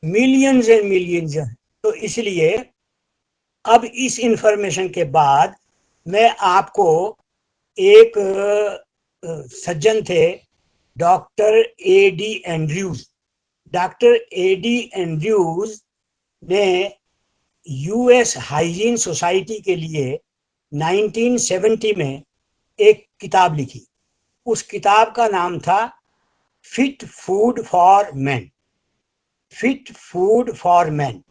Millions and millions हैं। तो इसलिए अब इस इंफॉर्मेशन के बाद मैं आपको एक सज्जन थे, doctor A D Andrews. Doctor A D Andrews ने यूएस हाइजीन सोसाइटी के लिए 1970 में एक किताब लिखी। उस किताब का नाम था fit food for man. Fit food for man.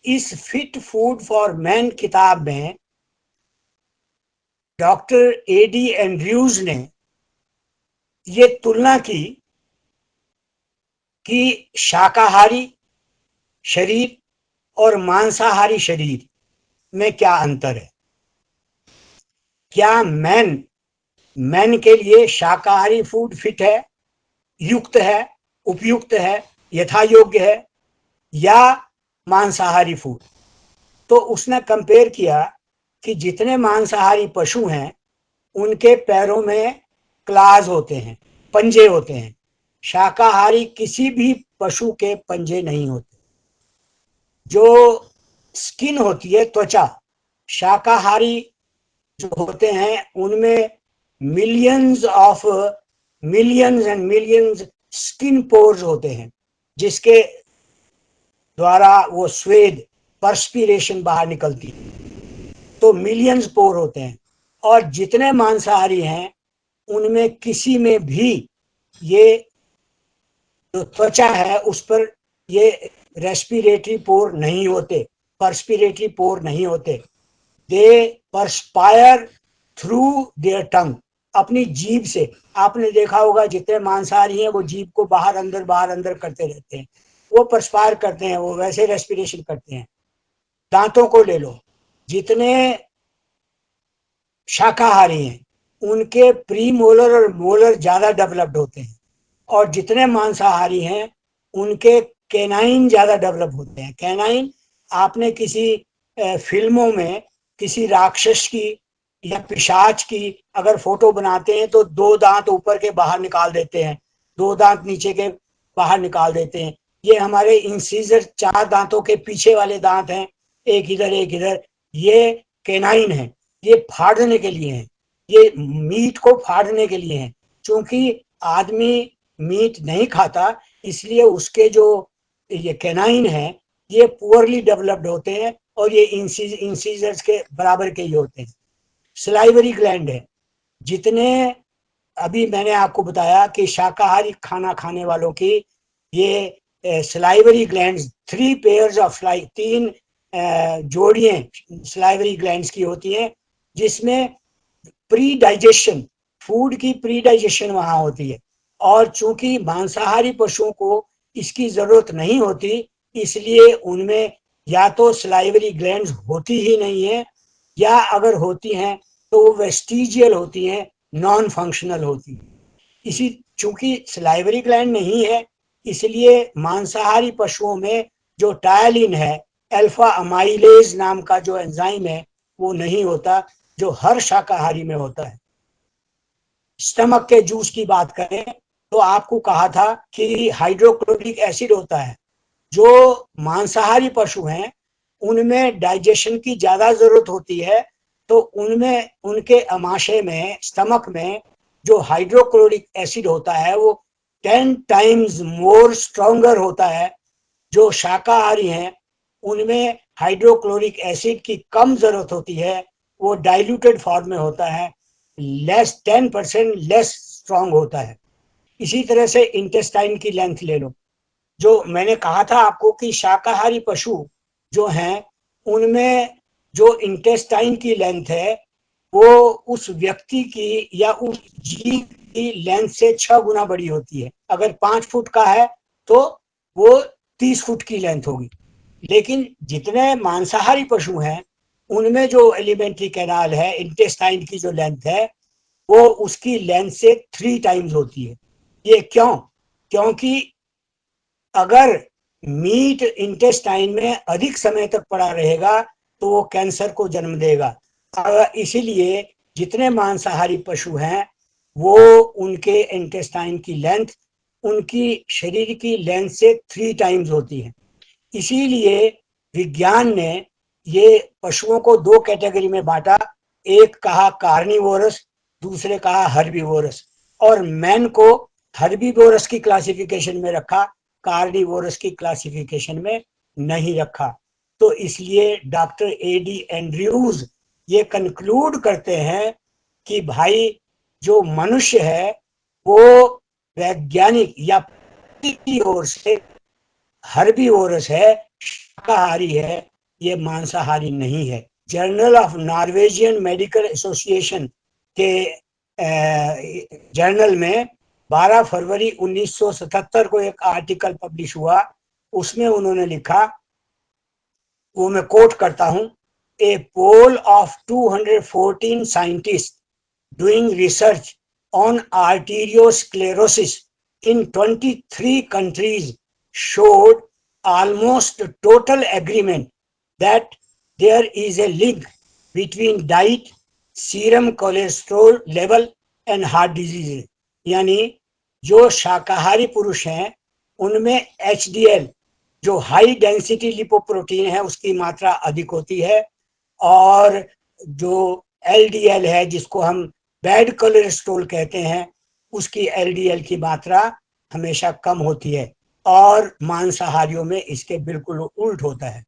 इस फिट फूड फॉर मैन किताब में डॉक्टर ए डी एंड्रयूज ने ये तुलना की कि शाकाहारी शरीर और मांसाहारी शरीर में क्या अंतर है। क्या मैन के लिए शाकाहारी फूड फिट है, युक्त है, उपयुक्त है, यथा योग्य है, या मांसाहारी फूड। तो उसने कंपेयर किया कि जितने मांसाहारी पशु हैं उनके पैरों में क्लाज होते हैं, पंजे होते हैं। शाकाहारी किसी भी पशु के पंजे नहीं होते। जो स्किन होती है, त्वचा, शाकाहारी जो होते हैं उनमें millions and millions skin pores होते हैं, जिसके द्वारा वो स्वेद, परस्पिरेशन बाहर निकलती है। तो मिलियंस पोर होते हैं। और जितने मांसाहारी हैं उनमें किसी में भी ये जो त्वचा है उस पर ये रेस्पिरेटरी पोर नहीं होते, परस्पिरेटरी पोर नहीं होते। दे परस्पायर थ्रू देयर टंग, अपनी जीभ से। आपने देखा होगा जितने मांसाहारी हैं वो जीभ को बाहर अंदर करते रहते हैं, वो परस्पायर करते हैं, वो वैसे रेस्पिरेशन करते हैं। दांतों को ले लो, जितने शाकाहारी हैं उनके प्री मोलर और मोलर ज्यादा डेवलप्ड होते हैं, और जितने मांसाहारी हैं उनके कैनाइन ज्यादा डेवलप होते हैं। कैनाइन, आपने किसी फिल्मों में किसी राक्षस की या पिशाच की अगर फोटो बनाते हैं तो दो दांत ऊपर के बाहर निकाल देते हैं, दो दांत नीचे के बाहर निकाल देते हैं। ये हमारे इंसीजर, चार दांतों के पीछे वाले दांत हैं, एक इधर एक इधर, ये कैनाइन है। ये फाड़ने के लिए है, ये मीट को फाड़ने के लिए है। क्योंकि आदमी मीट नहीं खाता, इसलिए उसके जो ये कैनाइन है ये पुअरली डेवलप्ड होते हैं, और ये इंसीजर्स के बराबर के ही होते हैं। सलाइवरी ग्लैंड है, जितने अभी मैंने आपको बताया कि शाकाहारी खाना खाने वालों की ये salivary glands, 3 pairs of saliva, 3 जोड़ियां सलाइवरी ग्लैंड्स की होती हैं, जिसमें प्री डाइजेशन, फूड की प्री डाइजेशन वहां होती है। और चूंकि मांसाहारी पशुओं को इसकी जरूरत नहीं होती, इसलिए उनमें या तो सलाइवरी ग्लैंड्स होती ही नहीं है, या अगर होती हैं तो वो वेस्टिजियल होती हैं, नॉन फंक्शनल होती है। इसी चूंकि सलाइवरी ग्लैंड नहीं है, इसलिए मांसाहारी पशुओं में जो टायलिन है, अल्फा अमाइलेज नाम का जो एंजाइम है, वो नहीं होता, जो हर शाकाहारी में होता है। स्टमक के जूस की बात करें तो आपको कहा था कि हाइड्रोक्लोरिक एसिड होता है। जो मांसाहारी पशु हैं उनमें डाइजेशन की ज्यादा जरूरत होती है, तो उनमें उनके अमाशय में, स्टमक में जो हाइड्रोक्लोरिक एसिड होता है वो 10 टाइम्स मोर स्ट्रॉन्गर होता है। जो शाकाहारी हैं उनमें हाइड्रोक्लोरिक एसिड की कम जरूरत होती है, वो डाइल्यूटेड फॉर्म में होता है, लेस 10% लेस स्ट्रॉन्ग होता है। इसी तरह से इंटेस्टाइन की लेंथ ले लो। जो मैंने कहा था आपको कि शाकाहारी पशु जो हैं उनमें जो इंटेस्टाइन की लेंथ है वो उस व्यक्ति की या उस जीव की लेंथ से 6 गुना बड़ी होती है। अगर 5 फुट का है तो वो 30 फुट की लेंथ होगी। लेकिन जितने मांसाहारी पशु हैं उनमें जो एलिमेंट्री कैनाल है, इंटेस्टाइन की जो लेंथ है, वो उसकी लेंथ से 3 टाइम्स होती है। ये क्यों? क्योंकि अगर मीट इंटेस्टाइन में अधिक समय तक पड़ा रहेगा तो वो कैंसर को जन्म देगा। इसीलिए जितने मांसाहारी पशु हैं वो उनके इंटेस्टाइन की लेंथ उनकी शरीर की लेंथ से 3 टाइम्स होती है। इसीलिए विज्ञान ने ये पशुओं को दो कैटेगरी में बांटा, एक कहा कार्निवोरस, दूसरे कहा हर्बीवोरस, और मैन को हर्बीवोरस की क्लासिफिकेशन में रखा, कार्निवोरस की क्लासिफिकेशन में नहीं रखा। तो इसलिए डॉक्टर एडी एंड्रयूज ये कंक्लूड करते हैं कि भाई जो मनुष्य है वो वैज्ञानिक या की ओर से हर्बीवोरस है, शाकाहारी है, ये मांसाहारी नहीं है। Journal of Norwegian medical association के जर्नल में 12 फरवरी 1977 को एक आर्टिकल पब्लिश हुआ, उसमें उन्होंने लिखा, वो मैं कोट करता हूं, a poll of 214 scientist doing research on arteriosclerosis in 23 countries showed almost total agreement that there is a link between diet, serum cholesterol level and heart disease. यानी जो शाकाहारी पुरुष हैं उनमें HDL जो हाई डेंसिटी लिपोप्रोटीन है उसकी मात्रा अधिक होती है, और जो LDL है जिसको हम बैड कोलेस्ट्रॉल कहते हैं उसकी LDL की मात्रा हमेशा कम होती है, और मांसाहारियों में इसके बिल्कुल उल्ट होता है।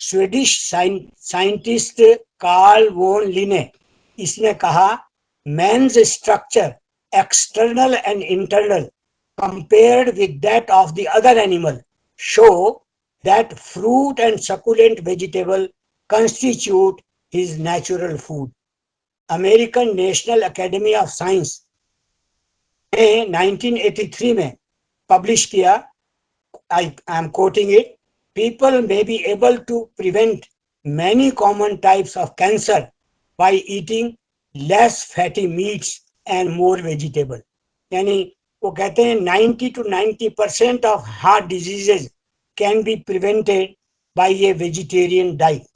स्वीडिश साइंटिस्ट कार्ल वोन लिने इसने कहा, man's structure external and internal compared with that of the other animal show that fruit and succulent vegetable constitute his natural food. American National Academy of Science ने 1983 में पब्लिश किया, I am quoting it, people may be able to prevent many common types of cancer by eating less fatty meats and more vegetable. यानी वो कहते हैं 90 to 90% of heart diseases can be prevented by a vegetarian diet.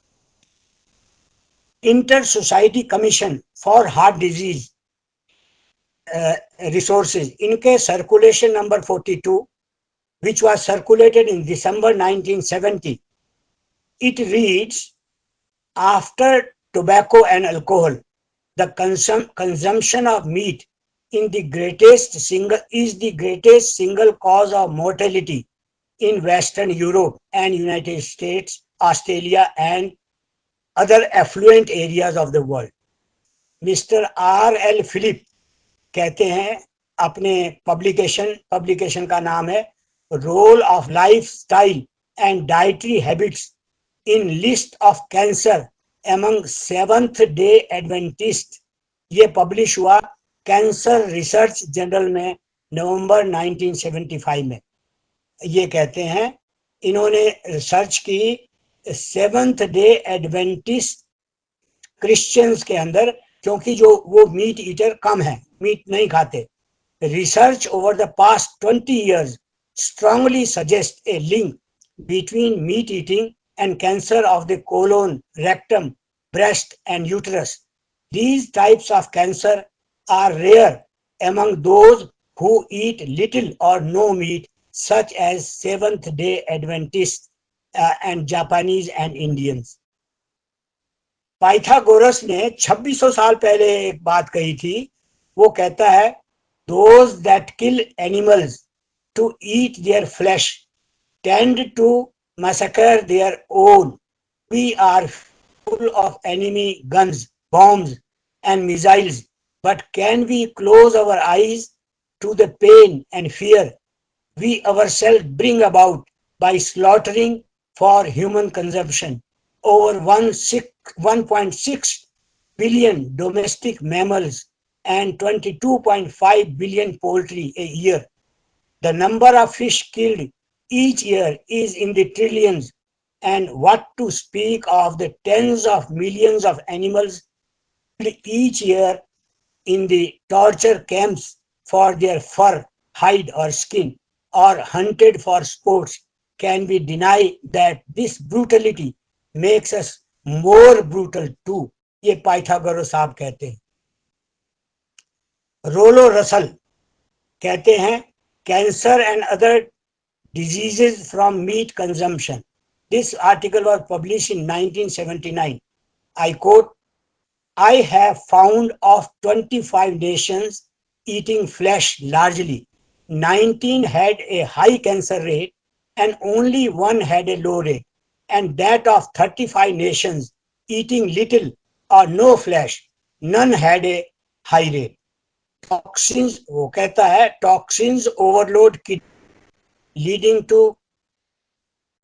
Inter Society Commission for Heart Disease Resources, इनके circulation number 42 which was circulated in December 1970, it reads, after tobacco and alcohol, the consumption of meat is the greatest single cause of mortality in Western Europe and United States, Australia and other affluent areas of the world. Mister R.L. Philip कहते हैं अपने publication का नाम है role of life style and dietary habits in list of cancer among Seventh Day Adventist. ये publish हुआ cancer research journal में November 1975 में। ये कहते हैं इन्होंने रिसर्च की सेवंथ डे एडवेंटिस्ट क्रिश्चियंस के अंदर, क्योंकि जो वो मीट ईटर कम है, मीट नहीं खाते। Research over the past 20 years strongly suggests a link between meat eating and cancer of the colon, rectum, breast and uterus. These types of cancer are rare among those who eat little or no meat, such as Seventh-day Adventists and Japanese and Indians. Pythagoras ने 2600 साल पहले एक बात कही थी, वो कहता है, those that kill animals to eat their flesh tend to massacre their own. We are full of enemy guns, bombs and missiles, but can we close our eyes to the pain and fear we ourselves bring about by slaughtering for human consumption over 1.6 billion domestic mammals and 22.5 billion poultry a year? The number of fish killed each year is in the trillions, and what to speak of the tens of millions of animals each year in the torture camps for their fur, hide or skin, or hunted for sports. Can we deny that this brutality makes us more brutal too? ये Pythagoras साहब कहते हैं। रोलो Russell कहते हैं, cancer and other diseases from meat consumption. This article was published in 1979. I quote, I have found of 25 nations eating flesh largely, 19 had a high cancer rate and only one had a low rate, and that of 35 nations eating little or no flesh, none had a high rate. Toxins, वो कहता है toxins overload की leading to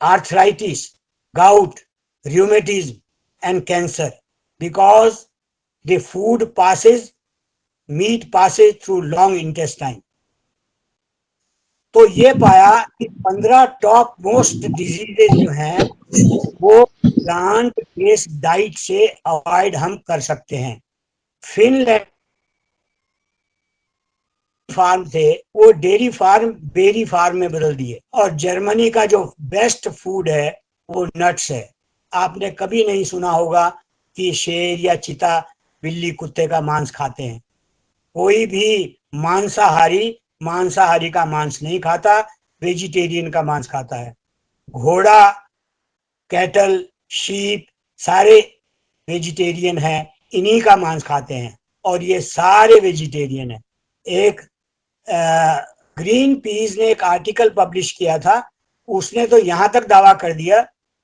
arthritis, gout, rheumatism, and cancer because the meat passes through long intestine. तो ये पाया कि 15 top most diseases जो हैं वो प्लांट बेस्ड डाइट से अवॉइड हम कर सकते हैं. फिनलैंड फार्म थे वो डेयरी फार्म बेरी फार्म में बदल दिए, और जर्मनी का जो बेस्ट फूड है वो नट्स है. आपने कभी नहीं सुना होगा कि शेर या चीता बिल्ली कुत्ते का मांस खाते हैं. कोई भी मांसाहारी का मांस नहीं खाता, वेजिटेरियन का मांस खाता है. घोड़ा, कैटल, शीप सारे वेजिटेरियन हैं, इन्हीं का मांस खाते हैं, और ये सारे वेजिटेरियन हैं. एक ग्रीन पीस ने एक आर्टिकल पब्लिश किया था, उसने तो यहां तक दावा कर दिया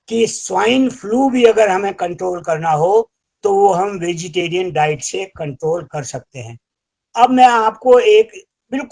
कि स्वाइन फ्लू भी अगर हमें कंट्रोल करना हो तो वो हम वेजिटेरियन डाइट से कंट्रोल कर सकते हैं. अब मैं आपको एक